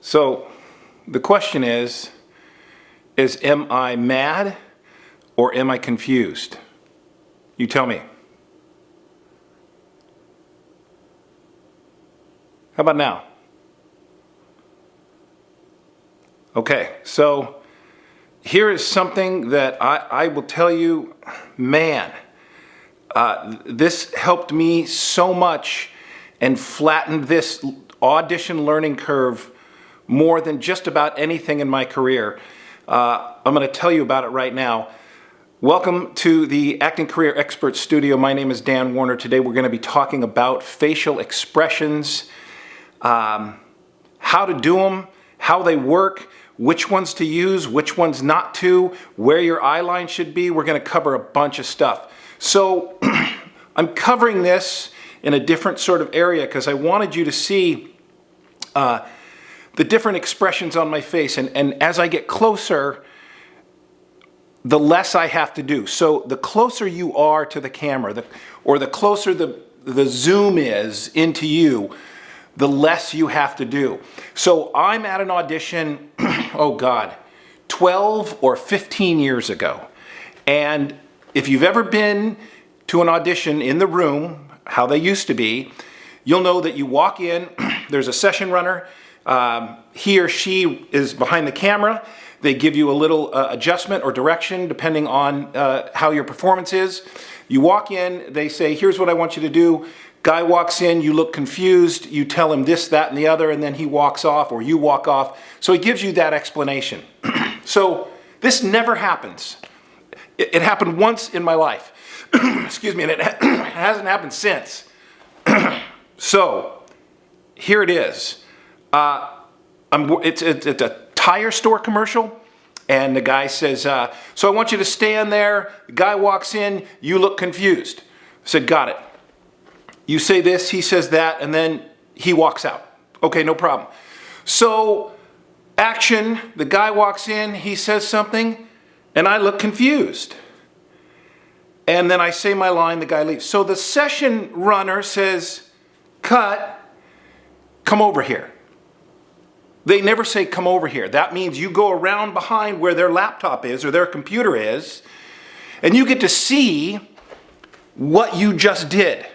So the question is am I mad or am I confused? You tell me. How about now? Okay, so here is something that I will tell you, man, this helped me so much and flattened this audition learning curve more than just about anything in my career. I'm going to tell you about it right now. Welcome to the Acting Career Expert Studio. My name is Dan Warner. Today we're going to be talking about facial expressions, how to do them, how they work, which ones to use, which ones not to, where your eye line should be. We're going to cover a bunch of stuff. So I'm covering this in a different sort of area because I wanted you to see the different expressions on my face. And as I get closer, the less I have to do. So the closer you are to the camera, or the closer the zoom is into you, the less you have to do. So I'm at an audition, oh God, 12 or 15 years ago. And if you've ever been to an audition in the room, how they used to be, you'll know that you walk in, there's a session runner, he or she is behind the camera. They give you a little adjustment or direction depending on how your performance is. You walk in, they say, here's what I want you to do. Guy walks in, you look confused, you tell him this, that, and the other, and then he walks off or you walk off. So he gives you that explanation. So this never happens. It happened once in my life. Excuse me, and it hasn't happened since. So here it is. It's a tire store commercial, and the guy says, so I want you to stand there. The guy walks in, you look confused. I said, got it. You say this, he says that, and then he walks out. Okay, no problem. So, action, the guy walks in, he says something, and I look confused. And then I say my line, the guy leaves. So the session runner says, cut, come over here. They never say come over here. That means you go around behind where their laptop is or their computer is, and you get to see what you just did.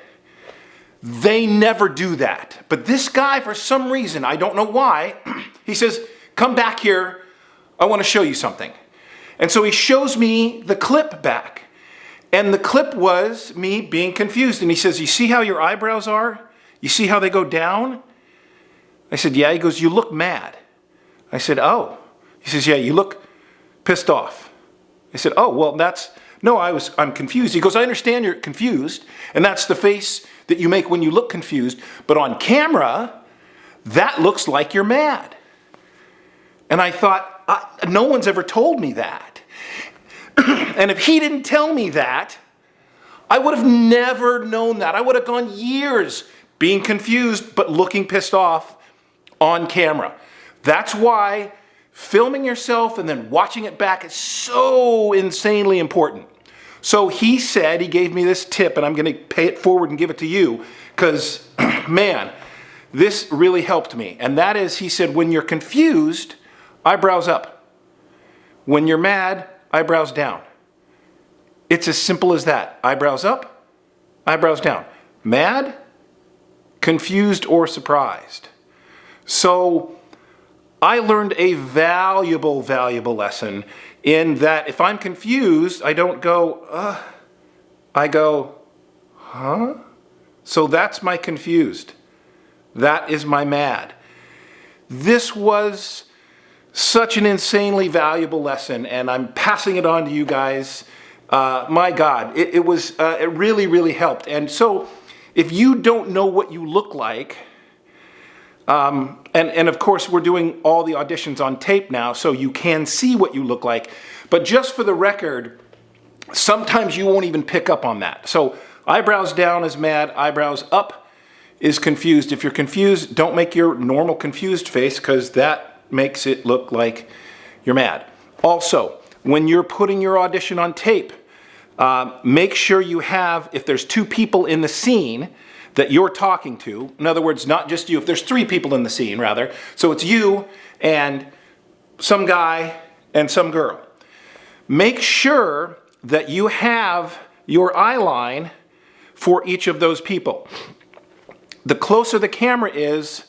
They never do that. But this guy, for some reason, I don't know why, he says, come back here, I want to show you something. And so he shows me the clip back. And the clip was me being confused. And he says, you see how your eyebrows are? You see how they go down? I said, yeah. He goes, you look mad. I said, oh. He says, yeah, you look pissed off. I said, oh, well, I'm confused. He goes, I understand you're confused, and that's the face that you make when you look confused, but on camera, that looks like you're mad. And I thought, no one's ever told me that. And if he didn't tell me that, I would have never known that. I would have gone years being confused, but looking pissed off on camera. That's why filming yourself and then watching it back is so insanely important. So he said, he gave me this tip, and I'm going to pay it forward and give it to you because, man, this really helped me. And that is, he said, when you're confused, eyebrows up. When you're mad, eyebrows down. It's as simple as that. Eyebrows up, eyebrows down. Mad, confused, or surprised. So I learned a valuable lesson in that if I'm confused, I don't go, I go, huh? So that's my confused. That is my mad. This was such an insanely valuable lesson, and I'm passing it on to you guys. My God, it really helped. And so if you don't know what you look like, and of course we're doing all the auditions on tape now, so you can see what you look like. But just for the record, sometimes you won't even pick up on that. So eyebrows down is mad, eyebrows up is confused. If you're confused, don't make your normal confused face because that makes it look like you're mad. Also, when you're putting your audition on tape, make sure you have, if there's two people in the scene, that you're talking to. In other words, not just you. If there's 3 people in the scene, rather. So it's you and some guy and some girl. Make sure that you have your eye line for each of those people. The closer the camera is,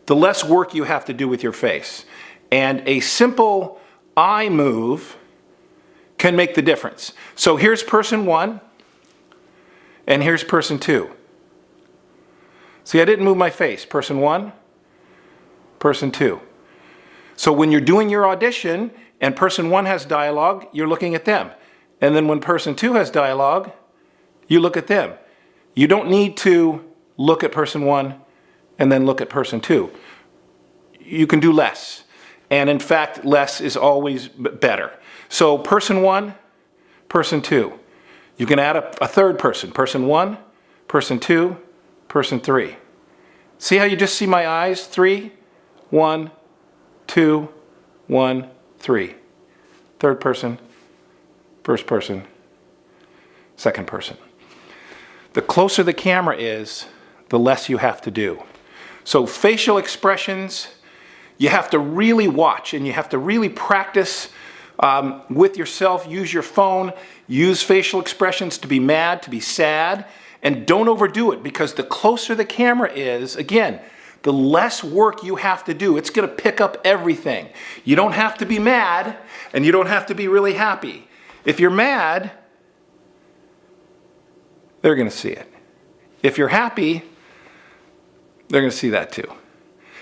the less work you have to do with your face. And a simple eye move can make the difference. So here's person 1, and here's person 2. See, I didn't move my face. Person 1, person 2. So when you're doing your audition and person 1 has dialogue, you're looking at them. And then when person 2 has dialogue, you look at them. You don't need to look at person 1 and then look at person 2. You can do less. And in fact, less is always better. So person 1, person 2. You can add a third person. Person 1, person 2, person 3. See how you just see my eyes? 3, 1, 2, 1, 3. Third person, first person, second person. The closer the camera is, the less you have to do. So facial expressions, you have to really watch and you have to really practice with yourself. Use your phone, use facial expressions to be mad, to be sad, and don't overdo it, because the closer the camera is, again, the less work you have to do. It's going to pick up everything. You don't have to be mad and you don't have to be really happy. If you're mad, they're going to see it. If you're happy, they're going to see that too.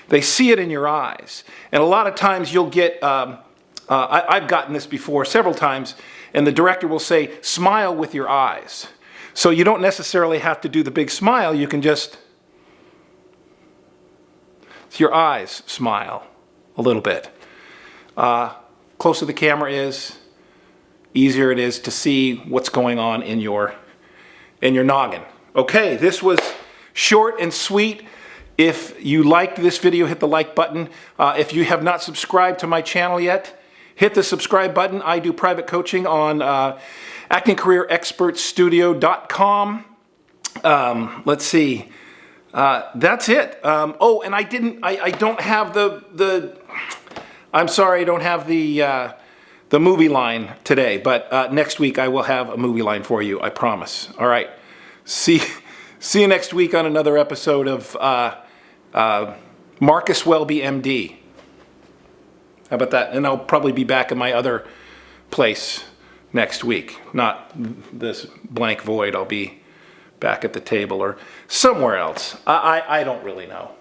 They see it in your eyes. And a lot of times you'll get, I've gotten this before several times, and the director will say, smile with your eyes. So you don't necessarily have to do the big smile. You can just, your eyes smile a little bit. Closer the camera is, easier it is to see what's going on in your noggin. Okay, this was short and sweet. If you liked this video, hit the like button. If you have not subscribed to my channel yet, hit the subscribe button. I do private coaching on actingcareerexpertstudio.com. Let's see. That's it. Oh, and I don't have I'm sorry, I don't have the movie line today, but next week I will have a movie line for you, I promise. All right. See you next week on another episode of Marcus Welby, MD. How about that? And I'll probably be back in my other place next week. Not this blank void. I'll be back at the table or somewhere else. I don't really know.